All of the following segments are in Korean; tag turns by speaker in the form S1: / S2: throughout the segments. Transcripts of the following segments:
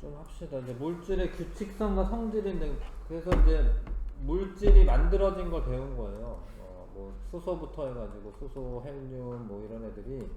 S1: 좀 합시다. 이제 물질의 규칙성과 성질인데, 그래서 이제 물질이 만들어진 걸 배운 거예요. 뭐 수소부터 해가지고 수소, 헬륨 뭐 이런 애들이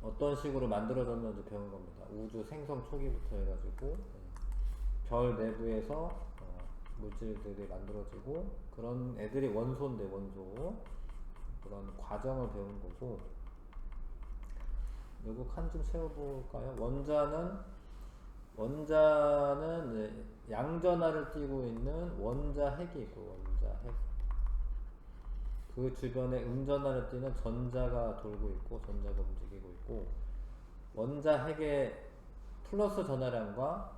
S1: 어떤 식으로 만들어졌는지 배운 겁니다. 우주 생성 초기부터 해가지고 별 내부에서 물질들이 만들어지고 그런 애들이 원소인데 원소 그런 과정을 배운 거고. 요거 칸 좀 세워볼까요? 원자는 이제 양전하를 띠고 있는 원자핵이 있고, 원자핵. 그 주변에 음전하를 띠는 전자가 돌고 있고, 전자가 움직이고 있고, 원자핵의 플러스 전하량과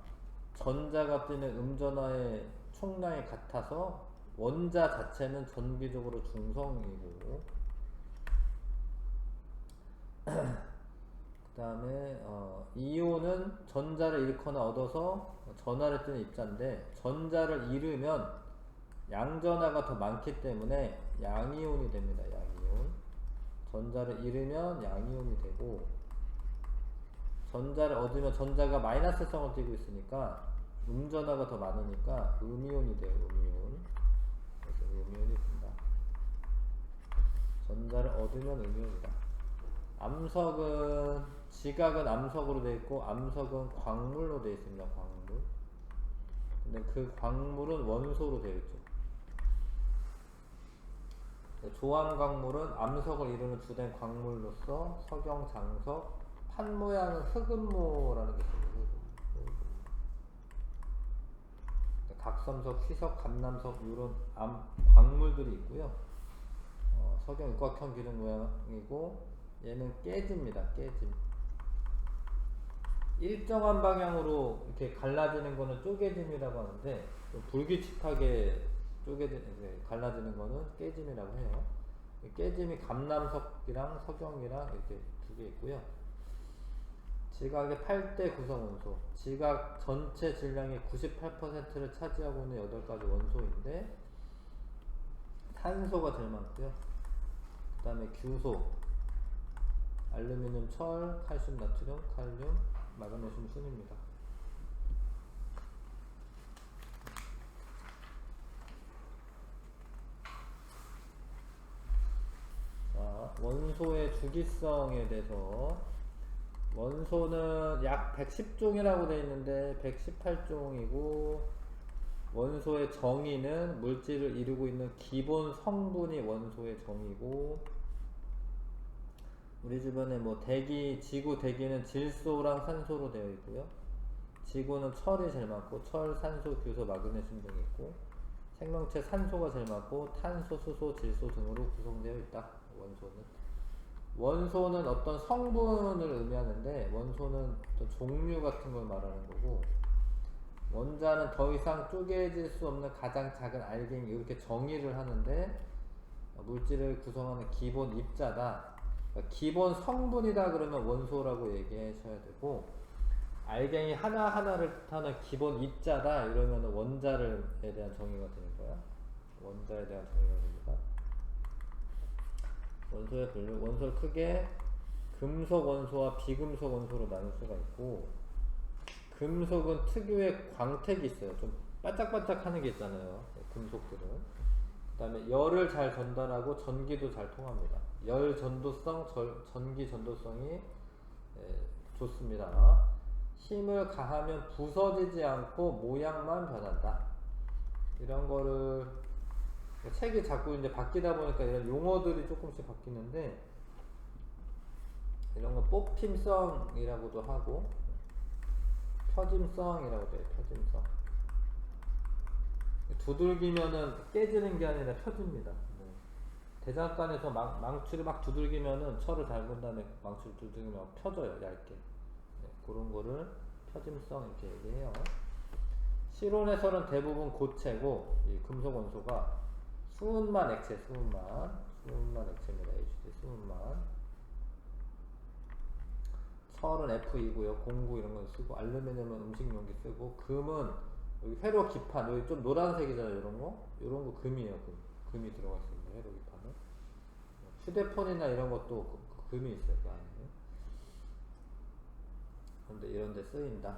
S1: 전자가 띠는 음전하의 총량이 같아서 원자 자체는 전기적으로 중성이고, 그 다음에 이온은 전자를 잃거나 얻어서 전하를 띠는 입자인데, 전자를 잃으면 양전하가 더 많기 때문에 양이온이 됩니다. 양이온. 전자를 잃으면 양이온이 되고, 전자를 얻으면 전자가 마이너스성을 띠고 있으니까 음전하가 더 많으니까 음이온이 돼요. 음이온. 그래서 음이온이 된다. 전자를 얻으면 음이온이다. 암석은, 지각은 암석으로 되어 있고 암석은 광물로 되어 있습니다. 광물. 근데 그 광물은 원소로 되어 있죠. 조암 광물은 암석을 이루는 주된 광물로서 석영, 장석, 판 모양은 흑음모라는 게 있습니다. 각섬석, 휘석, 감남석 이런 광물들이 있고요. 석영 육각형 기둥 모양이고, 얘는 깨집니다. 깨짐. 일정한 방향으로 이렇게 갈라지는 거는 쪼개짐이라고 하는데, 좀 불규칙하게 갈라지는 거는 깨짐이라고 해요. 깨짐이 감남석이랑 석영이랑 이렇게 두 개 있고요. 지각의 8대 구성원소. 지각 전체 질량의 98%를 차지하고 있는 8가지 원소인데, 탄소가 제일 많고요. 그 다음에 규소, 알루미늄, 철, 칼슘, 나트륨, 칼륨, 마그네슘 순입니다. 자, 원소의 주기성에 대해서. 원소는 약 110종이라고 되어 있는데 118종이고, 원소의 정의는 물질을 이루고 있는 기본 성분이 원소의 정의고, 우리 주변에 뭐 지구 대기는 질소랑 산소로 되어 있고요. 지구는 철이 제일 많고, 철, 산소, 규소, 마그네슘 등이 있고, 생명체 산소가 제일 많고, 탄소, 수소, 질소 등으로 구성되어 있다. 원소는 어떤 성분을 의미하는데, 원소는 어떤 종류 같은 걸 말하는 거고, 원자는 더 이상 쪼개질 수 없는 가장 작은 알갱이, 이렇게 정의를 하는데, 물질을 구성하는 기본 입자다. 그러니까 기본 성분이다 그러면 원소라고 얘기하셔야 되고, 알갱이 하나하나를 뜻하는 기본 입자다 이러면 원자에 대한 정의가 되는 거야. 원자에 대한 정의가 됩니다. 원소의 분류, 원소를 크게 금속 원소와 비금속 원소로 나눌 수가 있고, 금속은 특유의 광택이 있어요. 좀 반짝반짝하는 게 있잖아요. 금속들은. 그 다음에 열을 잘 전달하고 전기도 잘 통합니다. 열 전도성, 전기 전도성이 좋습니다. 힘을 가하면 부서지지 않고 모양만 변한다. 이런 거를 책이 자꾸 이제 바뀌다 보니까 이런 용어들이 조금씩 바뀌는데, 이런 건 뽑힘성이라고도 하고 펴짐성이라고도 해요. 펴짐성. 두들기면은 깨지는 게 아니라 펴집니다. 대장간에서 망치를 막 두들기면은 철을 닳은 다음에 망치를 두들기면 펴져요. 얇게. 그런 거를 펴짐성 이렇게 얘기해요. 실온에서는 대부분 고체고, 이 금속 원소가 수은만 액체, 수은만 액체입니다. HD 수은만. 철은 Fe2고요. 공구 이런 건 쓰고, 알루미늄은 음식 용기 쓰고, 금은 여기 회로 기판, 여기 좀 노란색이잖아요. 이런 거 금이에요. 금이 들어가 있습니다. 회로 기판은. 휴대폰이나 이런 것도 금이 있어요. 그 안에. 근데 이런 데 쓰인다.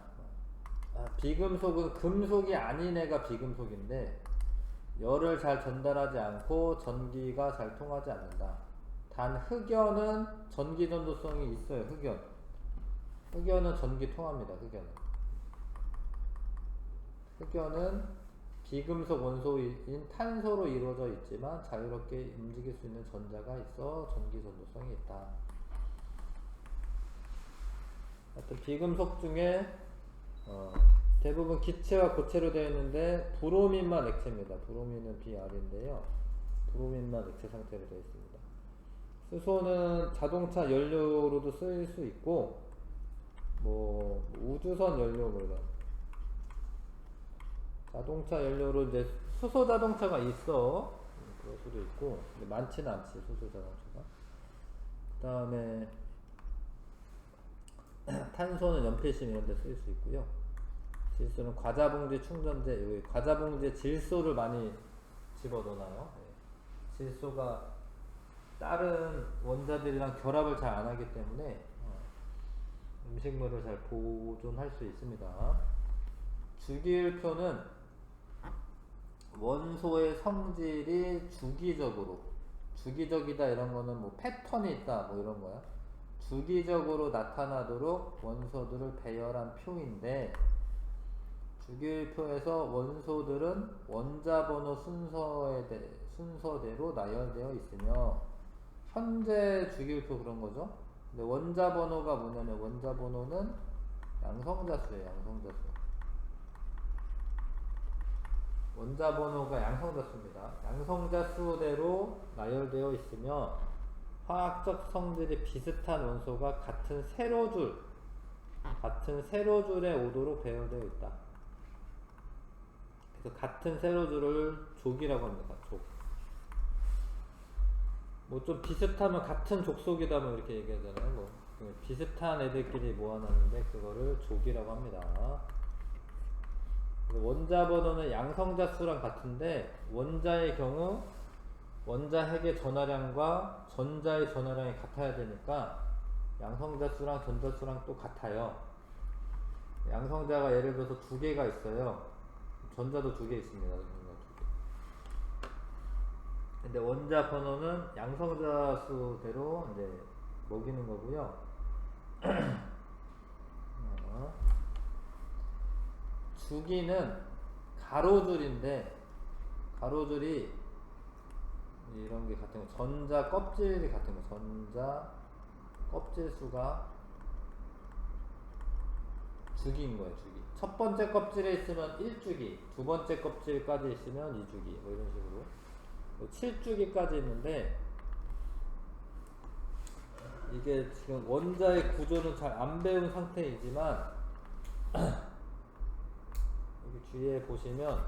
S1: 비금속은 금속이 아닌 애가 비금속인데 열을 잘 전달하지 않고 전기가 잘 통하지 않는다. 단 흑연은 전기 전도성이 있어요. 흑연은 전기 통합니다. 흑연은 비금속 원소인 탄소로 이루어져 있지만 자유롭게 움직일 수 있는 전자가 있어 전기 전도성이 있다. 하여튼 비금속 중에 대부분 기체와 고체로 되어 있는데 브로민만 액체입니다. 브로민은 BR인데요. 브로민만 액체 상태로 되어 있습니다. 수소는 자동차 연료로도 쓰일 수 있고 뭐 우주선 연료 뭐 이런 자동차 연료로 이제 수소 자동차가 있어. 그럴 수도 있고 근데 많지는 않지 수소 자동차가. 그 다음에 탄소는 연필심 이런 데 쓰일 수 있고요. 질소는 과자봉지 충전재, 여기 과자봉지에 질소를 많이 집어넣어놔요. 질소가 다른 원자들이랑 결합을 잘 안 하기 때문에 음식물을 잘 보존할 수 있습니다. 주기율표는 원소의 성질이 주기적이다 이런 거는 뭐 패턴이 있다 뭐 이런 거야. 주기적으로 나타나도록 원소들을 배열한 표인데 주기율표에서 원소들은 원자번호 순서대로 나열되어 있으며 현재 주기율표 그런 거죠. 근데 원자번호가 뭐냐면 원자번호는 양성자수예요. 원자번호가 양성자수입니다. 양성자수대로 나열되어 있으며 화학적 성질이 비슷한 원소가 같은 세로줄에 오도록 배열되어 있다. 그래서 같은 세로줄을 족이라고 합니다. 족. 뭐 좀 비슷하면 같은 족속이다 뭐 이렇게 얘기하잖아요. 뭐 비슷한 애들끼리 모아놨는데 그거를 족이라고 합니다. 원자 번호는 양성자 수랑 같은데 원자의 경우 원자 핵의 전하량과 전자의 전하량이 같아야 되니까 양성자 수랑 전자 수랑 또 같아요. 양성자가 예를 들어서 두 개가 있어요. 전자도 두 개 있습니다. 근데 원자 번호는 양성자 수대로 이제 먹이는 거고요. 주기는 가로줄인데 가로줄이 이런 게 같은 거 전자 껍질이 같은 거 전자 껍질 수가 주기인 거예요. 주기. 첫 번째 껍질에 있으면 1주기, 두 번째 껍질까지 있으면 2주기 뭐 이런 식으로 7주기까지 있는데 이게 지금 원자의 구조는 잘 안 배운 상태이지만 여기 뒤에 보시면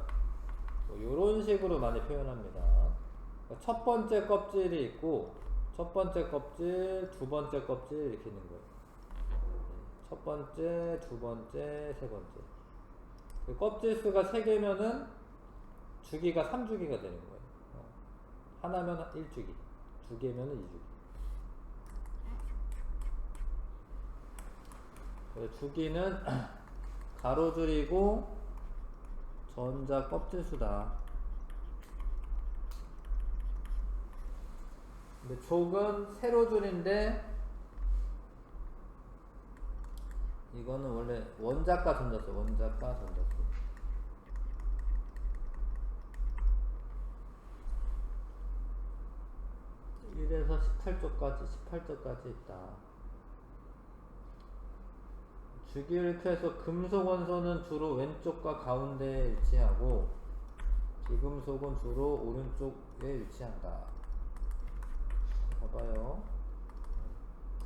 S1: 뭐 이런 식으로 많이 표현합니다. 그러니까 첫 번째 껍질이 있고 첫 번째 껍질, 두 번째 껍질 이렇게 있는 거예요. 첫 번째, 두 번째, 세 번째. 그 껍질 수가 3개면은 주기가 3주기가 되는 거예요. 하나면 1주기, 2개면은 2주기. 주기는 가로줄이고 전자 껍질 수다. 근데 족은 세로줄인데 이거는 원래 원자과 전자수. 1에서 18쪽까지 있다. 주기율표에서 금속 원소는 주로 왼쪽과 가운데에 위치하고 비금속은 주로 오른쪽에 위치한다. 봐봐요.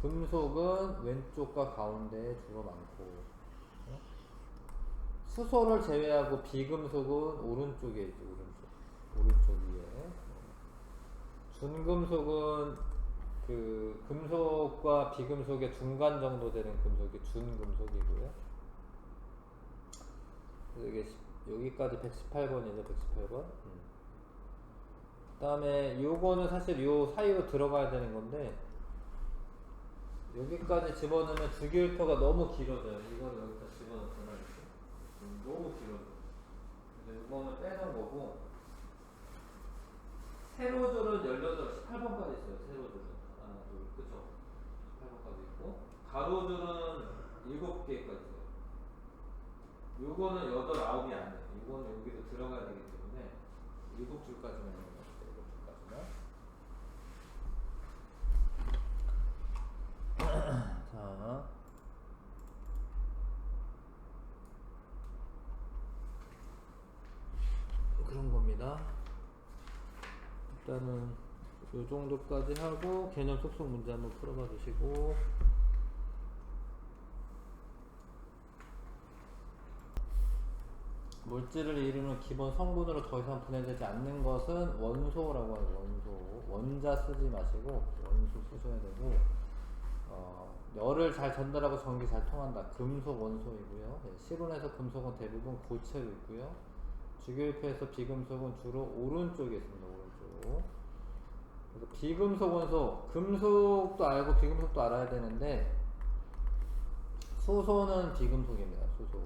S1: 금속은 왼쪽과 가운데에 주로 많고 수소를 제외하고 비금속은 오른쪽에 있죠. 오른쪽 위에. 준금속은 그 금속과 비금속의 중간 정도 되는 금속이 준금속이고요. 이게 여기까지 118번이죠. 118번. 그 다음에 요거는 사실 요 사이로 들어가야 되는 건데 여기까지 집어넣으면 주기율표가 너무 길어져요. 이걸 여기다 집어넣잖아 이렇게. 너무 길어져. 그래서 이거는 빼는 거고, 세로줄은 18번까지 있어요. 세로줄은 하나 둘 그죠? 18번까지 있고, 가로줄은 7개까지 있어요. 요거는 8, 9이 안 돼요. 이거는 여기도 들어가야 되기 때문에 7줄까지만 있는 것 같아요. 7줄까지만. 자, 그런 겁니다. 일단은 요 정도까지 하고 개념 속속 문제 한번 풀어봐 주시고, 물질을 이루는 기본 성분으로 더 이상 분해되지 않는 것은 원소라고 하는 원소. 원자 쓰지 마시고 원소 쓰셔야 되고, 열을 잘 전달하고 전기 잘 통한다. 금속 원소이고요. 예, 실온에서 금속은 대부분 고체로 있고요. 주기율표에서 비금속은 주로 오른쪽에 있습니다. 오른쪽. 그래서 비금속 원소, 금속도 알고 비금속도 알아야 되는데, 수소는 비금속입니다. 수소.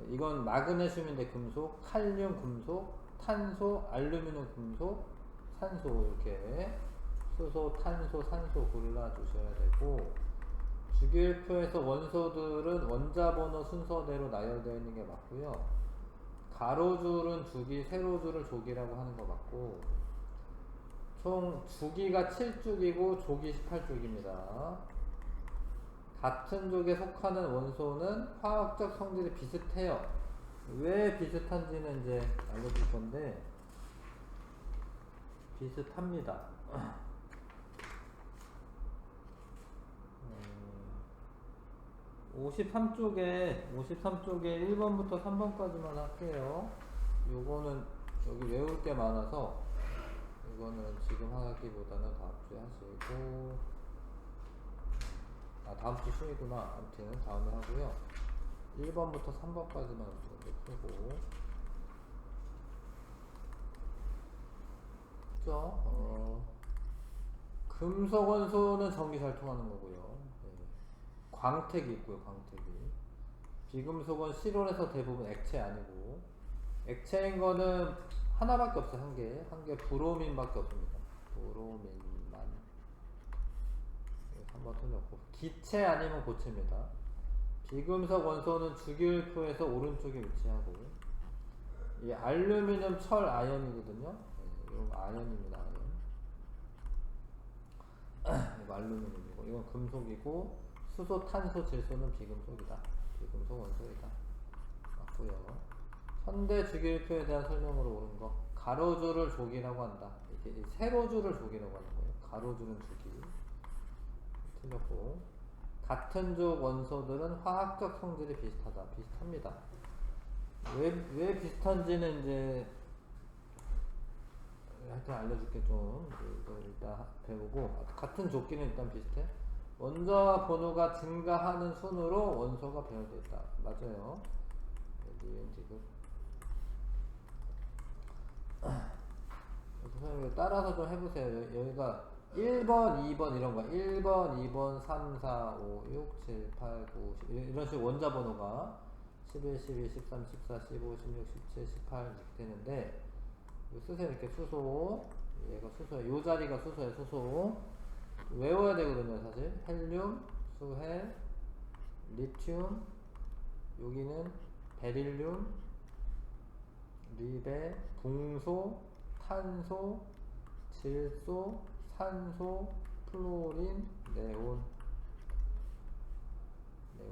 S1: 이건 마그네슘인데 금속, 칼륨 금속, 탄소, 알루미늄 금속, 산소, 이렇게 수소, 탄소, 산소 골라주셔야 되고, 주기율표에서 원소들은 원자번호 순서대로 나열되어 있는 게 맞고요. 가로줄은 주기, 세로줄을 조기라고 하는 것 같고, 총 주기가 7주기고 조기 18주기입니다. 같은 족에 속하는 원소는 화학적 성질이 비슷해요. 왜 비슷한지는 이제 알려줄 건데, 비슷합니다. 53쪽에 1번부터 3번까지만 할게요. 요거는 여기 외울 게 많아서 이거는 지금 하기보다는 다음 주에 하시고, 다음 주 수요일이구나. 아무튼 다음에 하고요. 1번부터 3번까지만 풀고, 그죠? 금속 원소는 전기 잘 통하는 거고요. 네. 광택이 있고요. 광택이. 비금속은 실온에서 대부분 액체 아니고, 액체인 거는 하나밖에 없어요. 한 개 브로민밖에 없습니다. 브로민만. 한번 틀렸고, 기체 아니면 고체입니다. 비금속 원소는 주기율표에서 오른쪽에 위치하고, 이 알루미늄 철 아연이거든요. 네, 이건 아연입니다. 아연. 이거 알루미늄이고, 이건 금속이고, 수소, 탄소, 질소는 비금속이다. 비금속 원소이다. 맞고요. 현대 주기율표에 대한 설명으로 옳은 거. 가로줄을 조기라고 한다. 이게 세로줄을 조기라고 하는 거예요. 가로줄은 주기. 틀렸고. 같은 족 원소들은 화학적 성질이 비슷하다. 비슷합니다. 왜 비슷한지는 이제 하여튼 알려줄게. 좀 이거 일단 배우고, 같은 조끼는 일단 비슷해. 원자 번호가 증가하는 순으로 원소가 배열되어 있다. 맞아요. 여기 지금 선생님 따라서 좀 해보세요. 여기가 1번, 2번 이런 거, 1번, 2번, 3, 4, 5, 6, 7, 8, 9, 10 이런 식으로 원자 번호가 11, 12, 13, 14, 15, 16, 17, 18 이렇게 되는데, 쓰세요. 이렇게 수소, 얘가 수소야. 요 자리가 수소야. 수소 외워야 되거든요. 사실 헬륨, 수헬, 리튬, 여기는 베릴륨, 리베, 붕소, 탄소, 질소, 산소, 플로린, 네온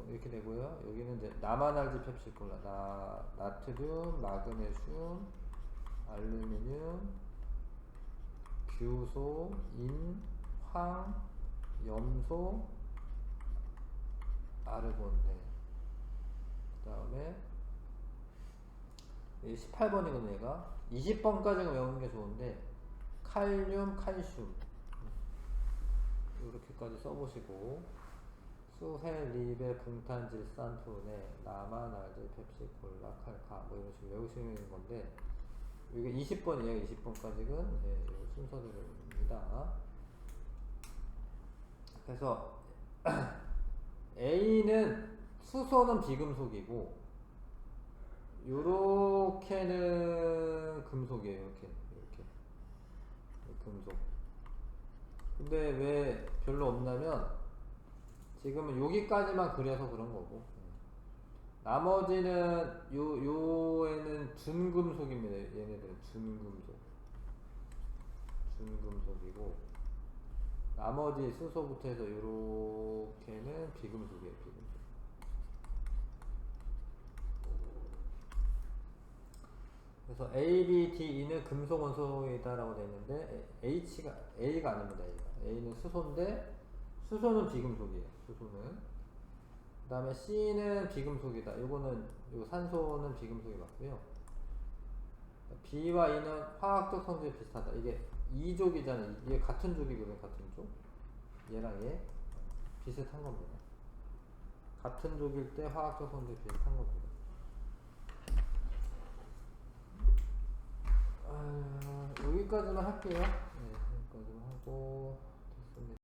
S1: 이렇게 되고요. 여기는 이제 나만알지 펩시콜라, 나트륨, 마그네슘, 알루미늄, 규소, 인, 황, 염소, 아르곤. 네. 그 다음에 18번이거든요. 얘가 20번까지는 외우는 게 좋은데, 칼륨, 칼슘 이렇게까지 써보시고, 수헬, 리베, 붕탄, 질산, 투네, 나만, 알제, 펩시, 콜라, 칼카 뭐 이런 식으로 외우시는 건데, 이게 20번이에요. 20번까지는 네, 순서대로입니다. 그래서 A는 수소는 비금속이고 요렇게는 금속이에요. 이렇게 금속. 근데 왜 별로 없냐면 지금은 여기까지만 그려서 그런 거고 나머지는 요에는 준금속입니다. 얘네들은 준금속이고 나머지 수소부터 해서 요렇게는 비금속이에요. 비금속. 그래서 A, B, D, E는 금속 원소이다라고 되어 있는데 A가 아닙니다. A는 수소인데 수소는 비금속이에요. 수소는. 그 다음에 C는 비금속이다. 요거 산소는 비금속이 맞고요. B와 E는 화학적 성질이 비슷하다. 이게 2족이잖아요. 이게 같은 족이거든요. 같은 족. 얘랑 얘 비슷한 겁니다. 같은 족일 때 화학적 성질이 비슷한 겁니다. 여기까지만 할게요. 네, 여기까지만 하고 됐습니다.